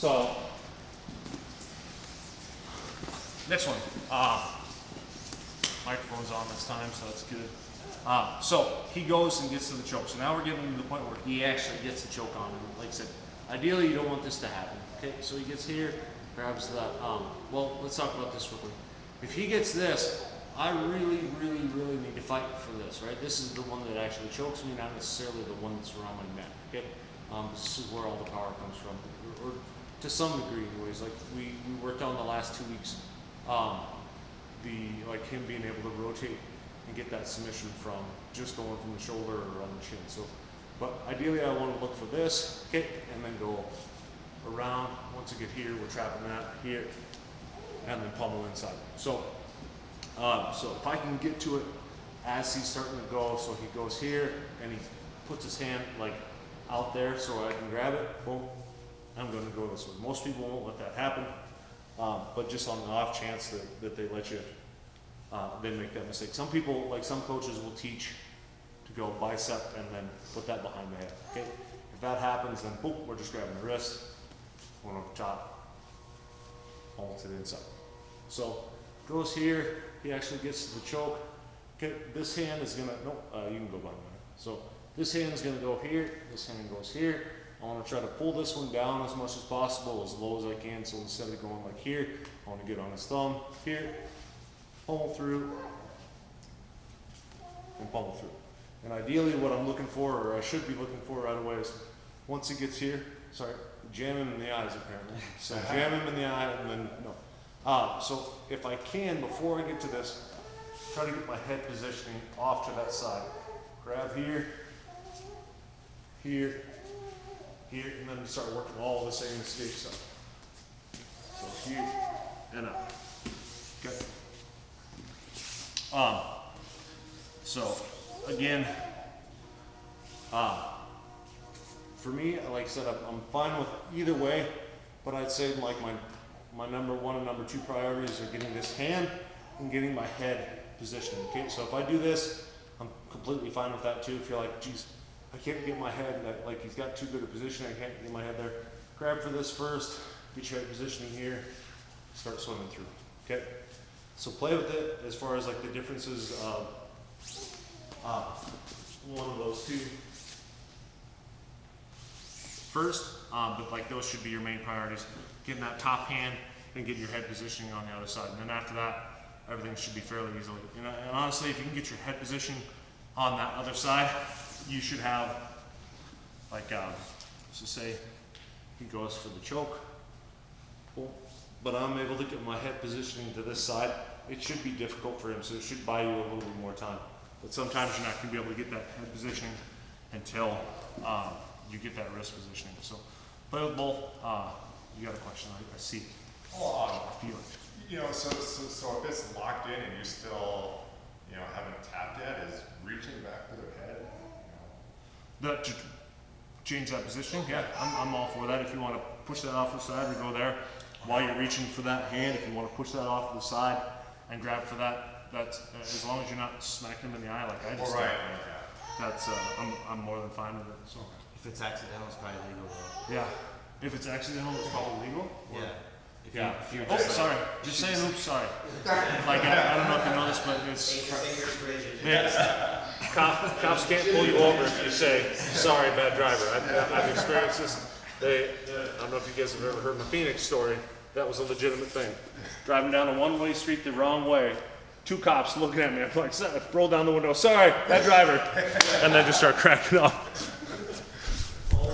So, next one. Microphone's on this time, so that's good. So he goes and gets to the choke. So now we're getting to the point where he actually gets the choke on him. Like I said, ideally you don't want this to happen. Okay, so he gets here, grabs that. Well, let's talk about this real quick. If he gets this, I really need to fight for this, right? This is the one that actually chokes me, not necessarily the one that's around my neck. Okay, this is where all the power comes from, or to some degree, anyways. Like we worked on the last 2 weeks. Like him being able to rotate and get that submission from just going from the shoulder or on the chin. So, but ideally I want to look for this, okay, and then go around. Once I get here, we're trapping that here, and then pummel inside. So, so if I can get to it as he's starting to go, so he goes here and he puts his hand like out there so I can grab it, boom, I'm going to go this way. Most people won't let that happen. But just on the off chance that they let you, they make that mistake. Some people, like some coaches, will teach to go bicep and then put that behind the head. Okay, if that happens, then boom, we're just grabbing the wrist, one over top, pull to the inside. So goes here, he actually gets to the choke. Okay, this hand is gonna you can go behind there. So this hand is gonna go here. This hand goes here. I want to try to pull this one down as much as possible, as low as I can. So instead of going like here, I want to get on his thumb here, pummel through, and pummel through. And ideally what I'm looking for, or I should be looking for right away, is once he gets here, jam him in the eyes apparently. So jam him in the eye and then, no. So if I can, before I get to this, try to get my head positioning off to that side. Grab here, here, here, and then start working all the same escape stuff. So here and up. Okay. So again, for me, like I said, I'm fine with either way, but I'd say like my number one and number two priorities are getting this hand and getting my head positioned. Okay, so if I do this, I'm completely fine with that too. If you're like, geez, I can't get my head, like he's got too good a position, I can't get my head there. Grab for this first, get your head positioning here, start swimming through, okay? So play with it as far as like the differences of one of those two first, but like those should be your main priorities. Getting that top hand and getting your head positioning on the other side. And then after that, everything should be fairly easily. And honestly, if you can get your head positioning on that other side, you should have, like, let's just say he goes for the choke, cool. But I'm able to get my head positioning to this side. It should be difficult for him, so it should buy you a little bit more time. But sometimes you're not going to be able to get that head positioning until you get that wrist positioning. So play with both. You got a question? I see. Well, I feel it. you know, so if it's locked in and you still, haven't tapped yet, is reaching back to their head, To change that positioning, yeah, I'm all for that. If you want to push that off the side or go there while you're reaching for that hand, if you want to push that off to the side and grab for that, that's as long as you're not smacking them in the eye like I just did. That's I'm more than fine with it. So if it's accidental, it's probably legal though. yeah, if it's accidental, it's probably legal. Yeah. If you're just sorry, just saying oops, sorry. Like I don't know if you know this, but it's cops can't pull you over if you say sorry, bad driver. I've experienced this. I don't know if you guys have ever heard my Phoenix story. That was a legitimate thing. Driving down a one-way street the wrong way, 2 cops looking at me. I'm like, roll down the window. Sorry, bad driver, and then just start cracking up.